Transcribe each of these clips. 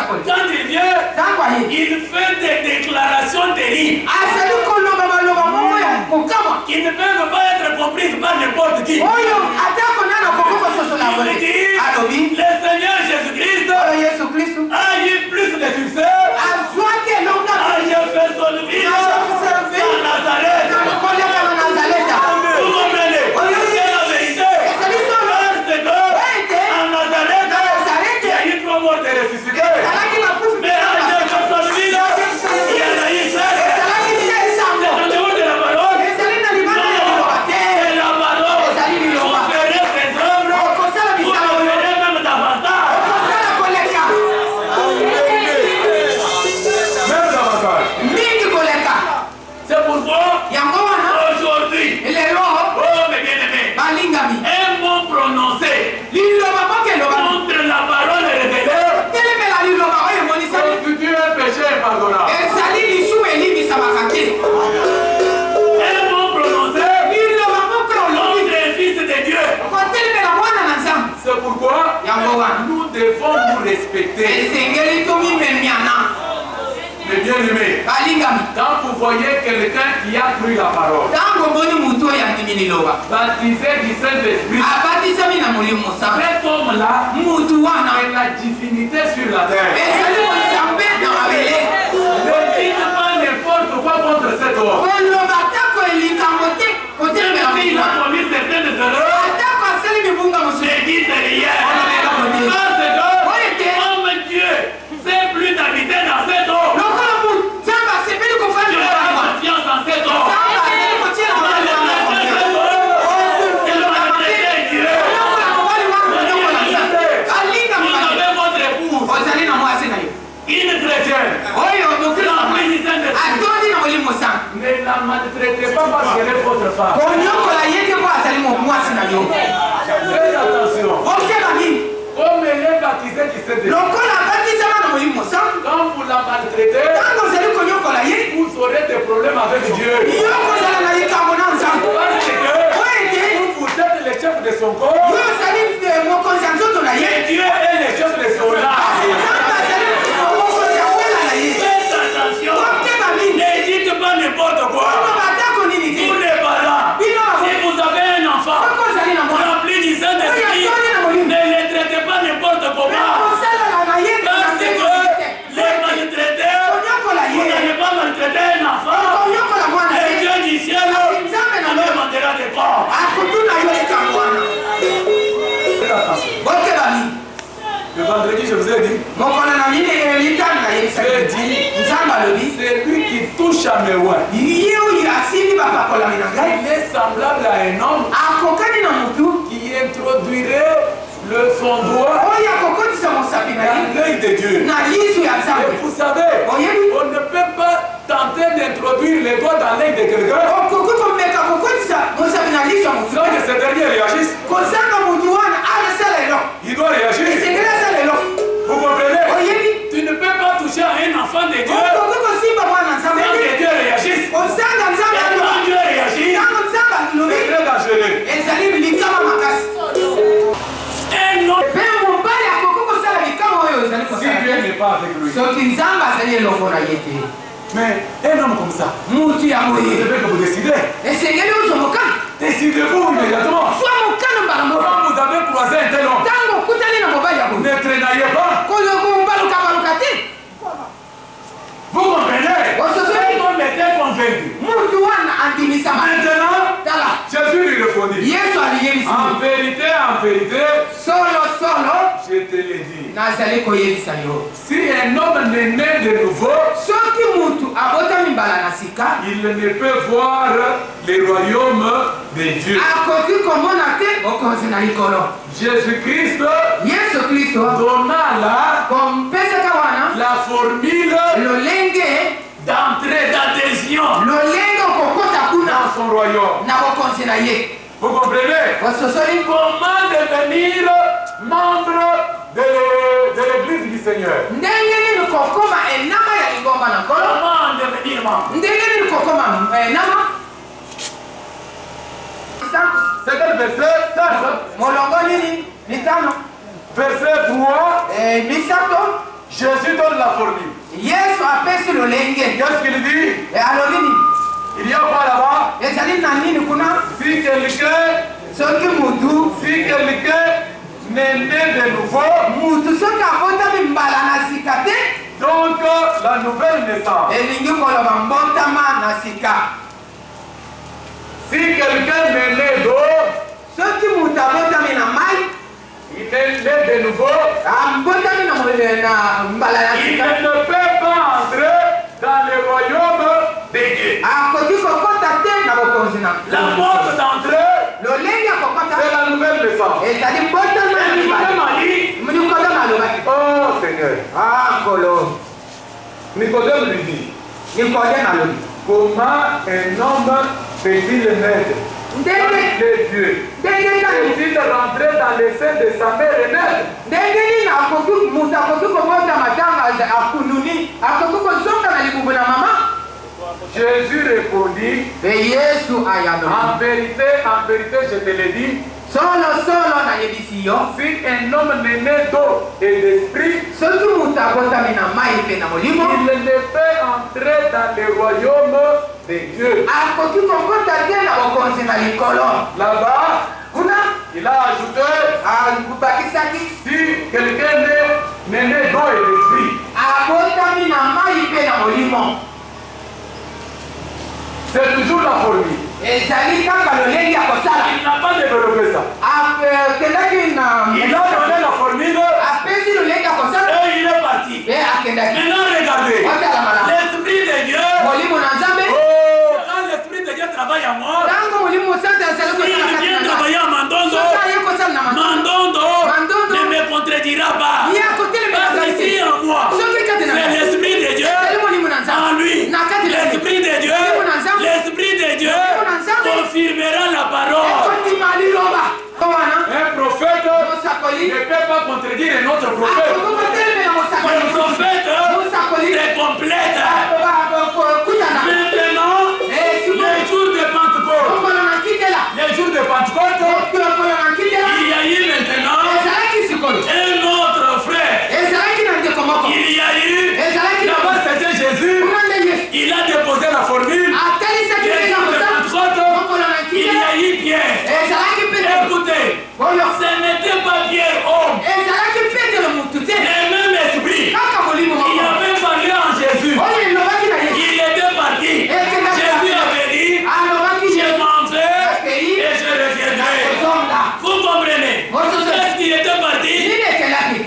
Quand il vient, il fait des déclarations terribles qui ne peuvent pas être comprises par n'importe qui. Il dit, le Seigneur Jésus-Christ a eu plus de succès à Jeffersonville qu'à Nazareth. Vous comprenez? C'est la vérité. Parce qu'en Nazareth, il y a eu 3 morts de ressuscités. Mais à Jeffersonville, il y en a eu 7. C'est en dehors de la parole. Et la parole, vous ferez ses œuvres, vous ferez même davantage. Même davantage. C'est pourquoi aujourd'hui, oh mes bien-aimés, un mot prononcé contre la parole révélée, Son futur péché est pardonnable. un mot prononcé contre un fils de Dieu. C'est pourquoi nous devons nous respecter. Mais bien aimés, quand vous voyez quelqu'un qui a pris la parole, baptisé du Saint-Esprit, cet homme-là a la divinité sur la terre. Ne dites pas n'importe quoi contre cet homme. Même s'il a commis certaines erreurs, ne dites rien. Parce que, homme Dieu, c'est plus d'habiter dans cet homme. Je fais confiance en cet homme. Une chrétienne, ne la maltraitez pas parce qu'elle est votre femme. Faites attention. Comme elle est baptisée du Saint-Esprit, quand vous la maltraitez, vous aurez des problèmes avec Dieu. Parce que vous êtes le chef de son corps, et Dieu est le chef de son âme. Faites attention. Ne dites pas n'importe quoi. Vous les parents, si vous avez un enfant rempli du Saint-Esprit, ne les traitez pas n'importe comment. Parce que les maltraiteurs, vous n'allez pas maltraiter un enfant. Et Dieu du ciel ne demandera des corps. Faites attention. Le vendredi, je vous ai dit, c'est lui qui touche à mes oins. Il est semblable à un homme qui introduirait son doigt dans l'œil de Dieu. Et vous savez, on ne peut pas tenter d'introduire les doigts dans l'œil de quelqu'un sans que ce dernier réagisse. Il doit réagir. Vous comprenez? Tu ne peux pas toucher à un enfant de Dieu sans que Dieu réagisse. Et quand Dieu réagit, c'est très dangereux. Un autre, si Dieu n'est pas avec lui. Mais un homme comme ça, vous devez que vous décidez. Décidez-vous immédiatement. Quand vous avez croisé un tel homme, ne traînez pas. Vous comprenez? Cet homme était convaincu. Maintenant, Jésus lui répondit. En vérité, je te l'ai dit. Si un homme n'est né de nouveau, il ne peut voir le royaume de Dieu. Jésus-Christ donna la formule d'entrée, d'adhésion dans son royaume. Vous comprenez? Comment devenir membre de l'église du Seigneur? Comment devenir membre? C'est quel verset? Verset 3. Jésus formule. Yesu apesi lolenge. Qu'est-ce qu'il dit? E alobini. Il y a quoi là-bas? Ezali na nini kuna? Si quelqu'un n'est né de nouveau, mutu soki abotami mbala na sika te. Donc la nouvelle naissance. Elingi koloba mbotama na sika. Si quelqu'un est né d'eau, soki mutu abotami na mai, il est né de nouveau, abotami na mbala na il sika. ne peut pas entrer dans le royaume de Dieu. Akoki kokota te na bokonzi na. La porte d'entrée, Lolenge kokota. c'est la nouvelle naissance. Ezali mbotama na mibali. Nicodème alobaki. Oh Seigneur. Ah kolo. Nicodème lui dit, Nicodème alobi. comment un homme peut-il naître de Dieu? Peut-il rentrer dans le sein de sa mère et naître? Ndenge nini akoki mutu akoki kobota matanga akununi akoki kozonga na libubu na mama? Jésus répondit, Yesu ayanobi. en vérité, je te le dis, Solo na yebisi yo. si un homme n'est né d'eau et d'esprit, Soki mutu abotami na mai pe na molimo, il ne peut entrer dans le royaume de Dieu. akoki kokota te na bokonzi na likolo. Là-bas, Kuna il a ajouté, akubakisaki si quelqu'un n'est né d'eau et d'esprit, abotami na mai pe na molimo. c'est toujours la formule. Ezali kaka lolenge ya kosala. Il n'a pas développé ça. Akendaki na Il a donné la formule apesi lolenge ya kosala. et il est parti. Pe akendaki. Maintenant, regardez. Watala malama. L'Esprit de Dieu, Molimo na Nzambe. oh, quand l'Esprit de Dieu travaille à moi, Tango molimo sante azali il kosala kati vient na travailler à Mandondo, Soki aye kosala na Mandondo Mandondo ne me contredira pas. Ye akotelemela Parce Nzambe qu'ici te. en moi, Soki kati na c'est l'Esprit de Dieu ezali molimo na en Nzambe. lui. Na kati na L'Esprit de Dieu, l'Esprit de Dieu confirmera la parole. ekondima liloba. Wana Un prophète mosakoli ne peut pas contredire un autre prophète. akokotelemela Le mosakoli. prophète Mosakoli se complète. kutana. Maintenant, le jour de Pentecôte, Okolo na kitela. le jour de Pentecôte, Okolo na kitela. il y a eu maintenant Ezalaki sikolo. un autre frère. Ezalaki na ndeko moko. Il y a eu, Ezalaki na là-bas c'était Jésus, kuna nde Yesu. il a déposé la formule. Atalisaki Le ndenge jour de kosala. Pentecôte, Okolo na il y kitela. a eu Pierre. Ezalaki Petelo. Écoutez, Oyo. ce n'était pas Pierre homme, Ezalaki Petelo mutu te. le même esprit Kaka molimo qui moko. avait parlé en Jésus. Oyo elobaki na Yesu. Il était parti. Jésus avait dit, Alobaki je Yesu. m'en vais et je reviendrai. Ozonga. Vous comprenez? Qu'est-ce qui était parti? Nini ekelaki?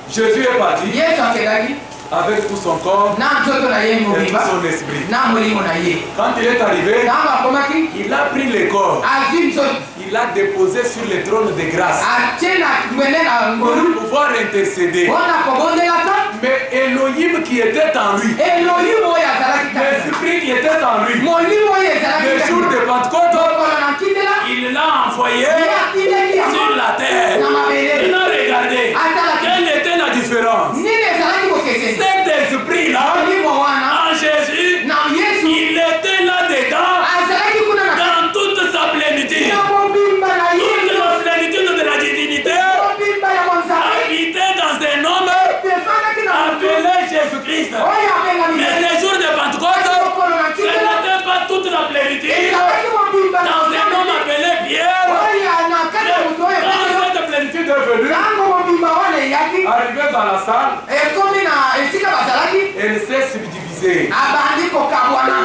Jésus est parti Yesu akelaki. avec tout son corps Na nzoto na ye et tout mobimba. son esprit. Na molimo na ye. Quand il est arrivé, Ntango akomaki. il a pris le corps, Azwi nzoto. il l'a déposé sur le trône de grâce Atie na mwene na pour ngolu. pouvoir intercéder. Mpona kobondelaka. Mais Elohim qui était en lui, Elohim oyo azalaki kaka. l'esprit qui était en lui, Molimo oyo ezalaki le kaka. jour de Pentecôte, Okolo na kitela. il l'a envoyé Ye atileki yango. sur la terre. Na mabele. Maintenant, regardez, Atalaki. quelle était la différence? Nini ezalaki kokeseni? Cet esprit-là, Molimo wana. en Jésus, Na Yesu. il était là-dedans Azalaki kuna na. dans toute sa plénitude. Na mobimba na ye. Toute la plénitude de la divinité Mobimba ya monzambe. habitait dans un homme Efandaki na mutu. appelé Jésus-Christ. Oyo abengami Mais Yesu. le jour de Pentecôte, Okolo na ce kitela. n'était pas toute la plénitude Ezalaki mobimba na dans un homme appelé Pierre. oyo na kati ya mutu oyo. Quand cette plénitude est venue, Ntango mobimba wana eyaki. arrivé dans la salle, Ekomi na esika bazalaki. elle s'est subdivisée. Abandi kokabwana.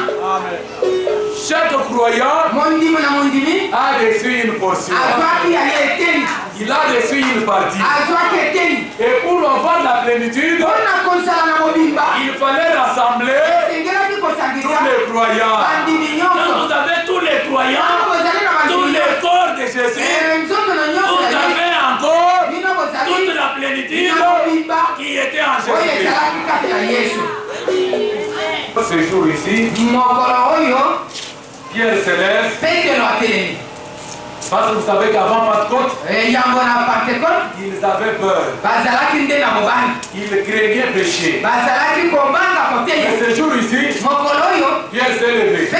Chaque croyant Mondimi na mondimi. a reçu une portion. Azwaki ya ye eteni. Il a reçu une partie. Azwaki eteni. Et pour avoir la plénitude, Mpona kosala na mobimba. il fallait rassembler Esengelaki kosangisa. tous les croyants. Bandimi Quand nyonso. vous avez tous les croyants, Ntango bozali na tous bandimi les nyonso. corps de Jésus, Nzoto na nyonso vous ya ye. avez encore Bino bozali. toute la plénitude Na mobimba. qui était en Oyo Jésus. ezalaki kati na Yesu. Ce jour ici, Mokolo oyo. Pierre se lève, Petelo atelemi. parce que vous savez qu'avant Pentecôte, Yango na Pentecote. ils avaient peur. Bazalaki nde na mobali. Ils craignaient pécher. Bazalaki kobanga Mais koteya. ce jour ici, Mokolo oyo. Pierre s'est levé.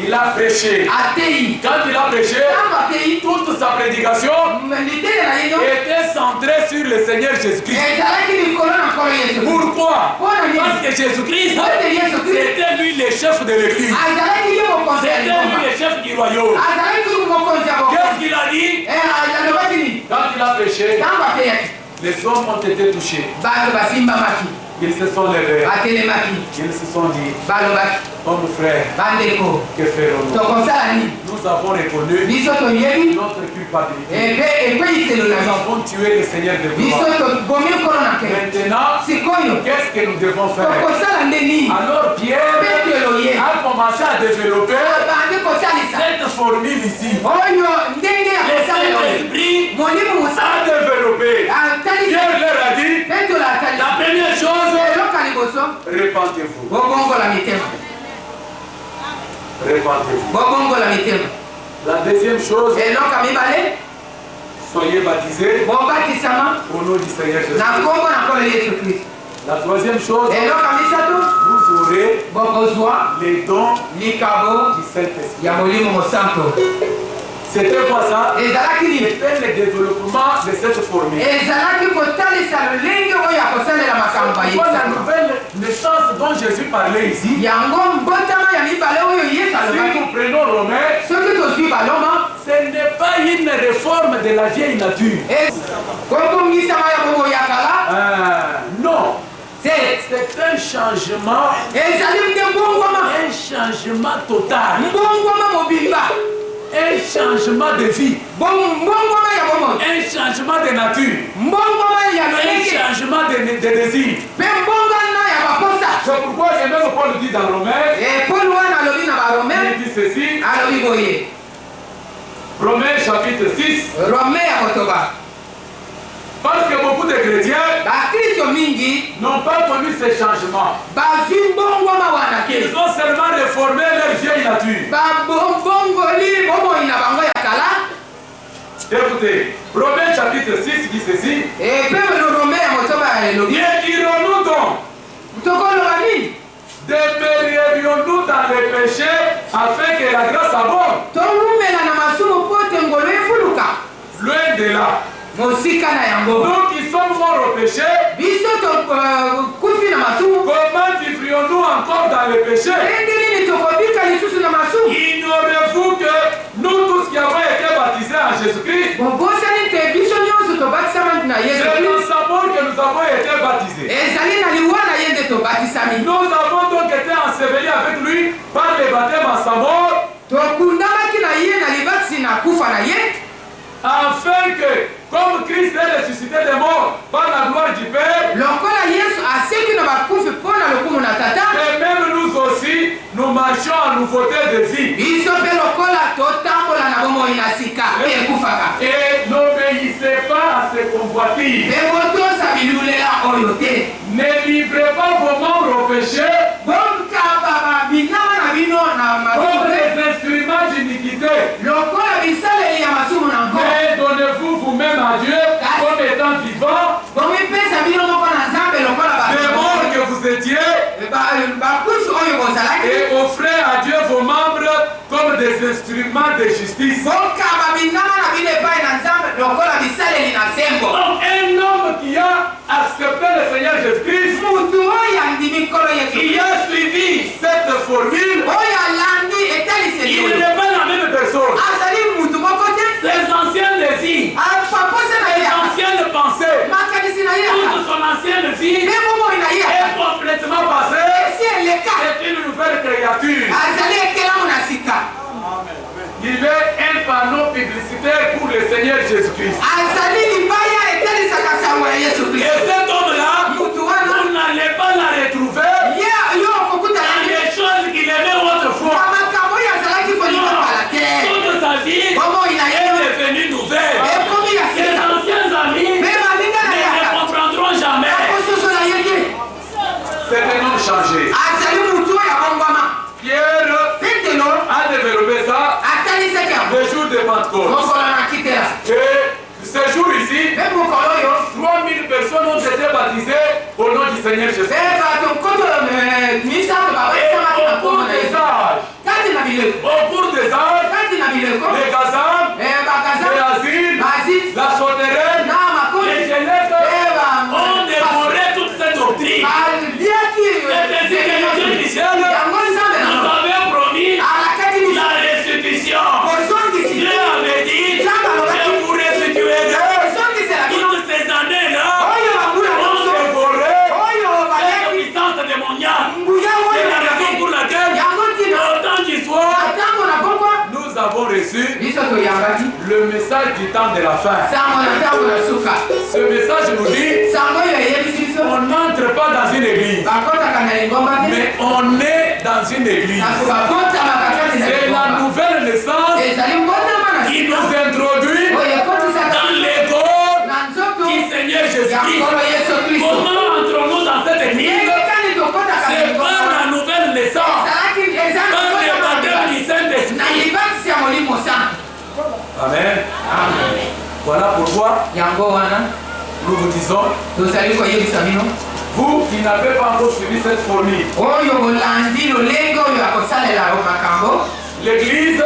Il a prêché. Quand il a prêché, toute sa prédication était centrée sur le Seigneur Jésus-Christ. Pourquoi? Parce que Jésus-Christ, c'était lui le chef de l'église. C'était lui le chef du royaume. Qu'est-ce qu'il a dit? Quand il a prêché, les hommes ont été touchés. Ils se sont levés. Ils se sont dit, oh mon frère, que ferons-nous? Nous avons reconnu notre culpabilité. Nous avons tué le Seigneur de gloire. Maintenant, qu'est-ce que nous devons faire? Alors Pierre a commencé à développer cette formule ici. Le Saint-Esprit a développé. Pierre leur a dit, la première chose, répentez-vous. Répentez-vous. La deuxième chose, soyez baptisés au nom du Seigneur Jésus-Christ. La troisième chose, vous aurez les dons du Saint-Esprit. C'était quoi ça? C'était le développement de cette formule. Pourquoi la nouvelle naissance dont Jésus parlait ici? Si nous prenons Romains, ce n'est pas une réforme de la vieille nature. Non. C'est un changement. Un changement total. Un changement de vie. Un changement de nature. Un changement de désir. C'est pourquoi même Paul dit dans Romains, il dit ceci. Romains chapitre 6. Parce que beaucoup de chrétiens n'ont pas connu ces changements. Ils ont seulement réformé leur vieille nature. Écoutez, Romains chapitre 6 dit ceci. Dirons-nous donc, demeurerions-nous dans les péchés afin que la grâce abonde? Loin de là. Nous qui sommes morts au péché, comment vivrions-nous encore dans le péché? Ignorez-vous que nous tous qui avons été baptisés en Jésus-Christ, c'est dans sa mort que nous avons été baptisés. Nous avons donc été ensevelis avec lui par le baptême en sa mort, afin que, comme Christ est ressuscité des morts par la gloire du Père, et même nous aussi, nous marchons en nouveauté de vie. Et n'obéissez pas à ces convoitises. Ne livrez pas vos membres au péché comme des instruments d'iniquité. Mais donnez-vous vous-même à Dieu comme étant vivant, des morts que vous étiez, et offrez à Dieu vos membres comme des instruments de justice. Donc un homme qui a accepté le Seigneur Jésus-Christ, qui a suivi cette formule, il n'est pas la même personne. Ses anciens désirs, ses anciennes pensées, toute son ancienne vie est complètement passée. C'est une nouvelle créature. Il est un panneau publicitaire pour le Seigneur Jésus-Christ. Et cet homme-là, vous n'allez pas la retrouver dans les choses qu'il aimait autrefois. Toute sa vie est devenue nouvelle. Ses anciens amis ne le comprendront jamais. C'est un homme changé. Pierre a développé ça le jour de Pentecôte. Et ce jour ici, 3000 personnes ont été baptisées au nom du Seigneur Jésus. Et beaucoup des au cours des âges, les gazans, les asiles, la souterraine, les squelettes ont dévoré toute cette doctrine. C'est ainsi que le Dieu du ciel nous avait promis la restitution. Dieu avait dit, je vous restituerai toutes ces années-là ont dévoré cette puissance démoniaque. C'est la raison pour laquelle, au temps du soir, nous avons reçu le message du temps de la fin. Ce message nous dit, on n'entre pas dans une église, mais on est dans une église. C'est la nouvelle naissance qui nous introduit dans les corps du Seigneur Jésus-Christ. Comment entrons-nous dans cette église? C'est par la nouvelle naissance, par le baptême du Saint-Esprit. Amen. Voilà pourquoi nous vous disons, vous qui n'avez pas encore suivi cette formule, l'église,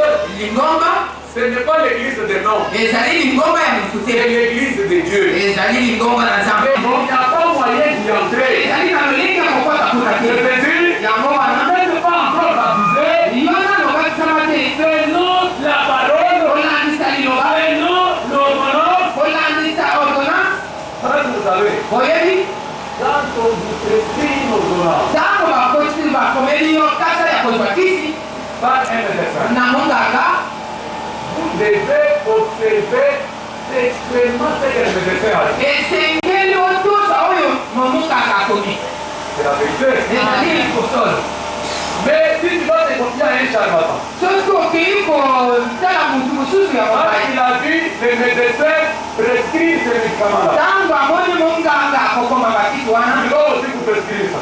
ce n'est pas l'église des noms, c'est l'église de Dieu. Il n'y a pas moyen d'y entrer. Vous n'êtes pas encore baptisé. Selon la parole, selon l'ordonnance, vous savez, quand on vous prescrit l'ordonnance, par un médecin, vous devez observer extrêmement ce que le médecin a dit. C'est la vérité. Mais si tu vas te confier à un charlatan, il a vu les médecins prescrire ce médicament-là, il va aussi vous prescrire ça.